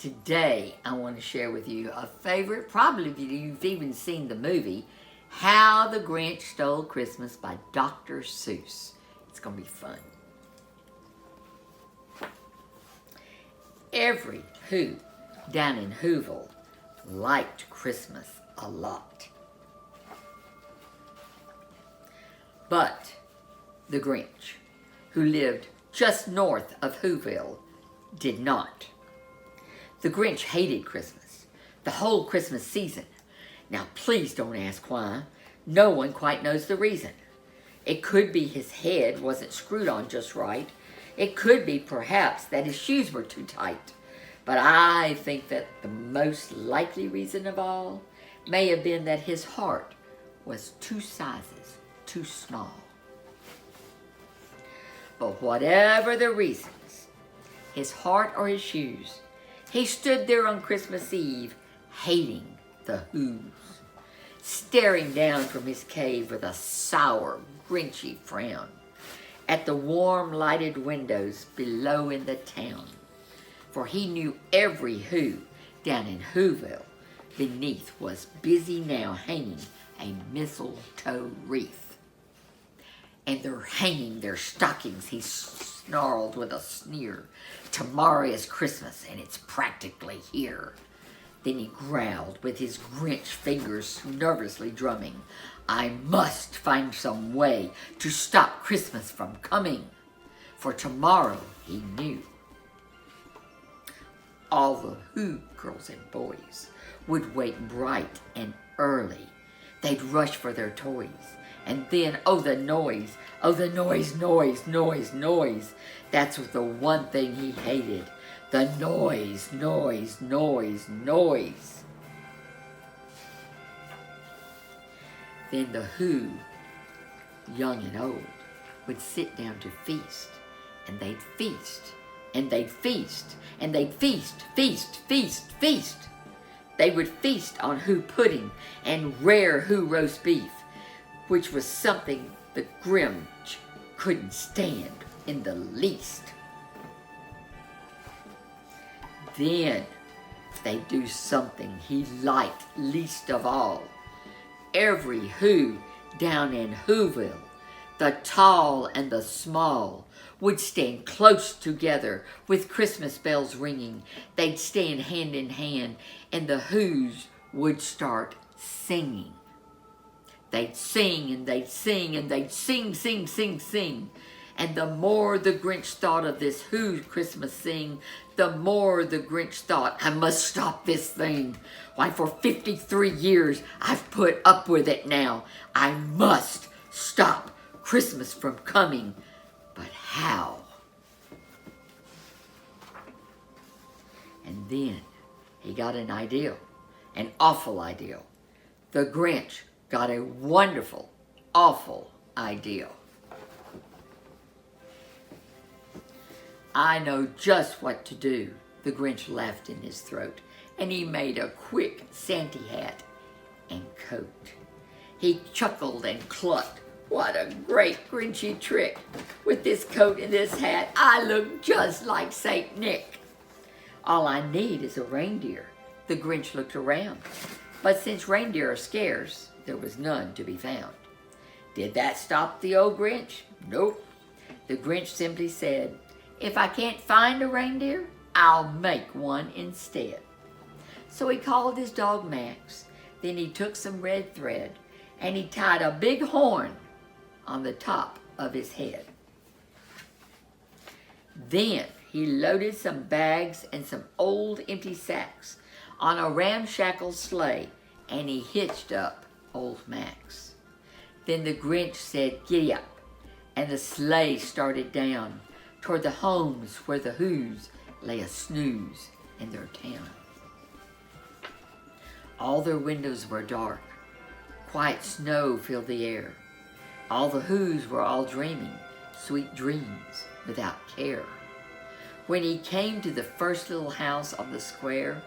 Today, I want to share with you a favorite, probably you've even seen the movie, How the Grinch Stole Christmas by Dr. Seuss. It's going to be fun. Every Who down in Whoville liked Christmas a lot. But the Grinch, who lived just north of Whoville, did not. The Grinch hated Christmas, the whole Christmas season. Now, please don't ask why. No one quite knows the reason. It could be his head wasn't screwed on just right. It could be, perhaps, that his shoes were too tight. But I think that the most likely reason of all may have been that his heart was 2 sizes too small. But whatever the reasons, his heart or his shoes, he stood there on Christmas Eve, hating the Who's, staring down from his cave with a sour, Grinchy frown at the warm lighted windows below in the town. For he knew every Who down in Whoville beneath was busy now hanging a mistletoe wreath. And they're hanging their stockings, he snarled with a sneer. Tomorrow is Christmas, and it's practically here. Then he growled with his Grinch fingers nervously drumming. I must find some way to stop Christmas from coming. For tomorrow, he knew, all the Who girls and boys would wake bright and early. They'd rush for their toys. And then, oh, the noise. Oh, the noise, noise, noise, noise. That's the one thing he hated. The noise, noise, noise, noise. Then the Who, young and old, would sit down to feast. And they'd feast. And they'd feast. And they'd feast, feast, feast, feast. They would feast on Who pudding and rare Who roast beef, which was something the Grinch couldn't stand in the least. Then they'd do something he liked least of all. Every Who down in Whoville, the tall and the small, would stand close together with Christmas bells ringing. They'd stand hand in hand, and the Who's would start singing. They'd sing, and they'd sing, and they'd sing, sing, sing, sing. And the more the Grinch thought of this Who Christmas sing, the more the Grinch thought, I must stop this thing. Why, for 53 years, I've put up with it now. I must stop Christmas from coming. But how? And then he got an idea, an awful idea. The Grinch got a wonderful, awful idea. I know just what to do, the Grinch laughed in his throat, and he made a quick Santa hat and coat. He chuckled and clucked. What a great Grinchy trick. With this coat and this hat, I look just like Saint Nick. All I need is a reindeer. The Grinch looked around, but since reindeer are scarce, there was none to be found. Did that stop the old Grinch? Nope. The Grinch simply said, if I can't find a reindeer, I'll make one instead. So he called his dog Max. Then he took some red thread and he tied a big horn on the top of his head. Then he loaded some bags and some old empty sacks on a ramshackle sleigh, and he hitched up old Max. Then the Grinch said, giddy up, and the sleigh started down toward the homes where the Who's lay a snooze in their town. All their windows were dark. Quiet snow filled the air. All the Who's were all dreaming sweet dreams without care. When he came to the first little house on the square,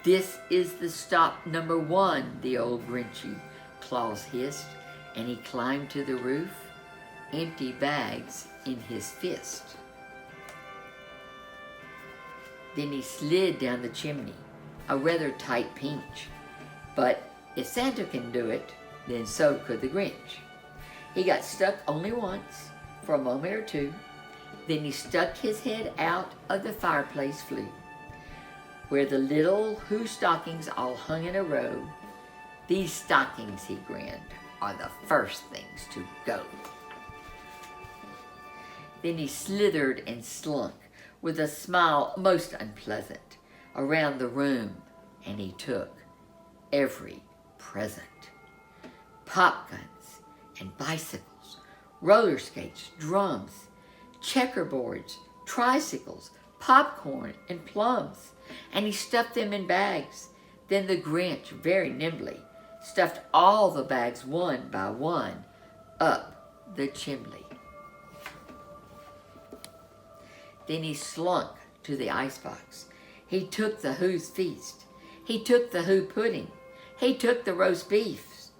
this is the stop number 1, the old Grinchy Claus hissed, and he climbed to the roof, empty bags in his fist. Then he slid down the chimney, a rather tight pinch. But if Santa can do it, then so could the Grinch. He got stuck only once, for a moment or two. Then he stuck his head out of the fireplace flue, where the little Who stockings all hung in a row. These stockings, he grinned, are the first things to go. Then he slithered and slunk, with a smile most unpleasant, around the room, and he took every present. Pop guns and bicycles, roller skates, drums, checkerboards, tricycles, popcorn, and plums, and he stuffed them in bags. Then the Grinch, very nimbly, stuffed all the bags one by one up the chimney. Then he slunk to the icebox. He took the Who's feast. He took the Who pudding. He took the roast beefs.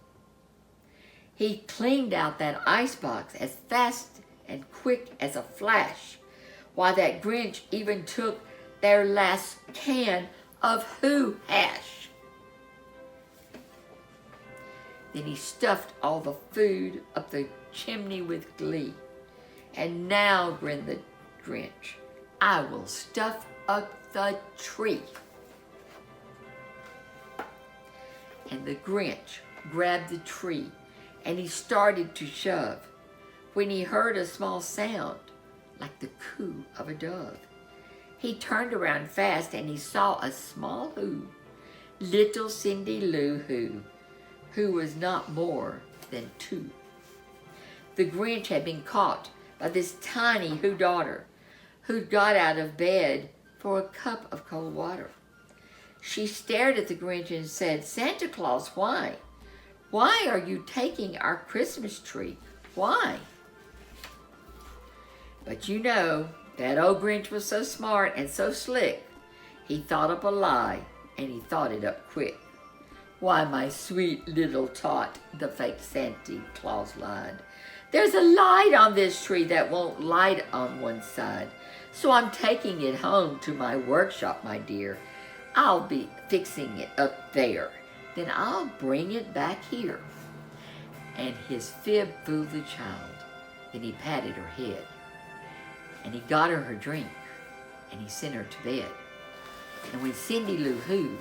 He cleaned out that icebox as fast and quick as a flash, while that Grinch even took their last can of Who hash. Then he stuffed all the food up the chimney with glee. And now, grinned the Grinch, I will stuff up the tree. And the Grinch grabbed the tree and he started to shove, when he heard a small sound like the coo of a dove. He turned around fast and he saw a small Who, little Cindy Lou who was not more than 2. The Grinch had been caught by this tiny Who daughter, who'd got out of bed for a cup of cold water. She stared at the Grinch and said, Santa Claus, why? Why are you taking our Christmas tree? Why? But you know, that old Grinch was so smart and so slick, he thought up a lie, and he thought it up quick. Why, my sweet little tot, the fake Santa Claus lied. There's a light on this tree that won't light on one side, so I'm taking it home to my workshop, my dear. I'll be fixing it up there. Then I'll bring it back here. And his fib fooled the child. Then he patted her head. And he got her drink. And he sent her to bed. And when Cindy Lou Who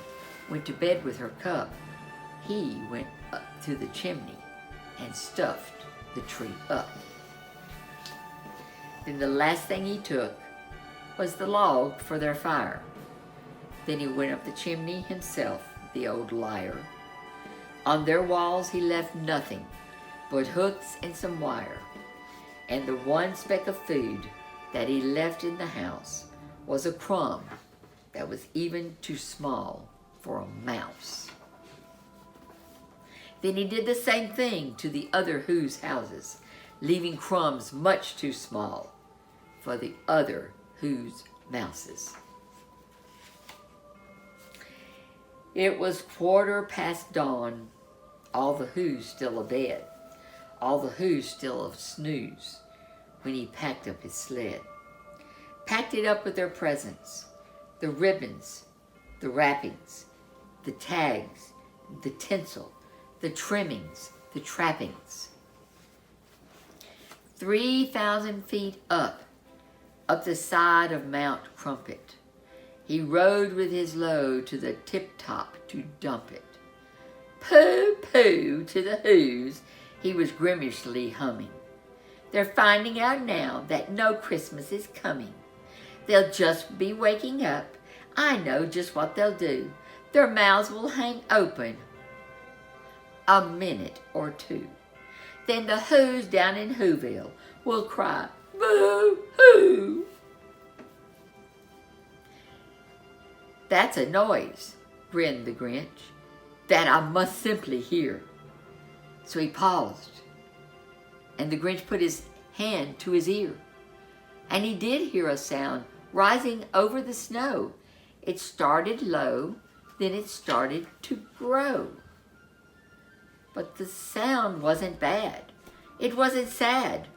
went to bed with her cup, he went up to the chimney and stuffed the tree up. Then the last thing he took was the log for their fire. Then he went up the chimney himself, the old liar. On their walls he left nothing but hooks and some wire. And the one speck of food that he left in the house was a crumb that was even too small for a mouse. Then he did the same thing to the other Who's houses, leaving crumbs much too small for the other Who's mouses. It was 1/4 dawn, all the Who's still abed, all the Who's still of snooze, when he packed up his sled. Packed it up with their presents, the ribbons, the wrappings, the tags, the tinsel, the trimmings, the trappings. 3,000 feet up the side of Mount Crumpet, he rode with his load to the tip-top to dump it. Pooh-pooh to the Who's, he was grimishly humming. They're finding out now that no Christmas is coming. They'll just be waking up. I know just what they'll do. Their mouths will hang open a minute or two. Then the Who's down in Whoville will cry, boo-hoo. That's a noise, grinned the Grinch, that I must simply hear. So he paused, and the Grinch put his hand to his ear, and he did hear a sound rising over the snow. It started low, then it started to grow. But the sound wasn't bad. It wasn't sad.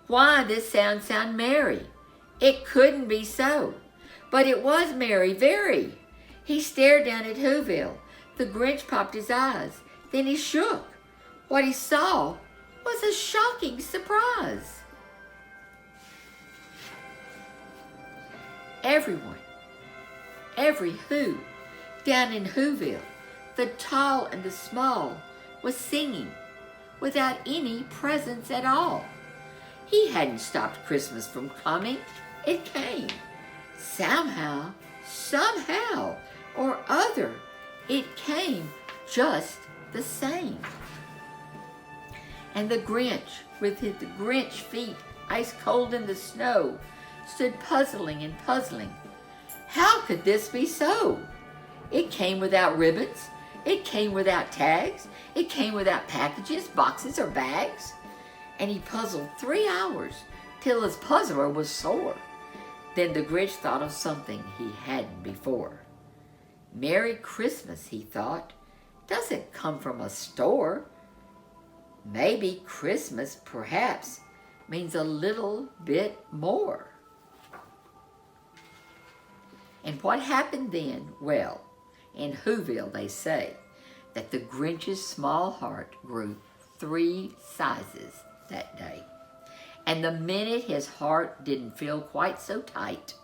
Why, this sound merry. It couldn't be so. But it was merry, very. He stared down at Whoville. The Grinch popped his eyes. Then he shook. What he saw was a shocking surprise. Everyone, every Who, down in Whoville, the tall and the small, was singing without any presents at all. He hadn't stopped Christmas from coming. It came. Somehow, somehow or other, it came just the same. And the Grinch, with his Grinch feet ice cold in the snow, stood puzzling and puzzling. How could this be so? It came without ribbons. It came without tags. It came without packages, boxes, or bags. And he puzzled 3 hours till his puzzler was sore. Then the Grinch thought of something he hadn't before. Merry Christmas, he thought, doesn't come from a store. Maybe Christmas, perhaps, means a little bit more. And what happened then? Well, in Whoville they say that the Grinch's small heart grew 3 sizes that day. And the minute his heart didn't feel quite so tight,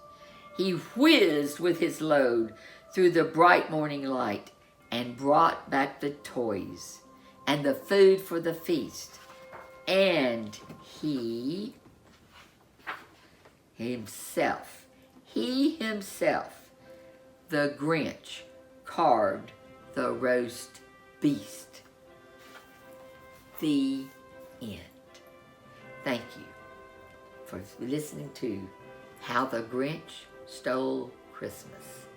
he whizzed with his load through the bright morning light and brought back the toys and the food for the feast. And he himself, the Grinch, carved the roast beast. The end. Thank you for listening to How the Grinch Stole Christmas.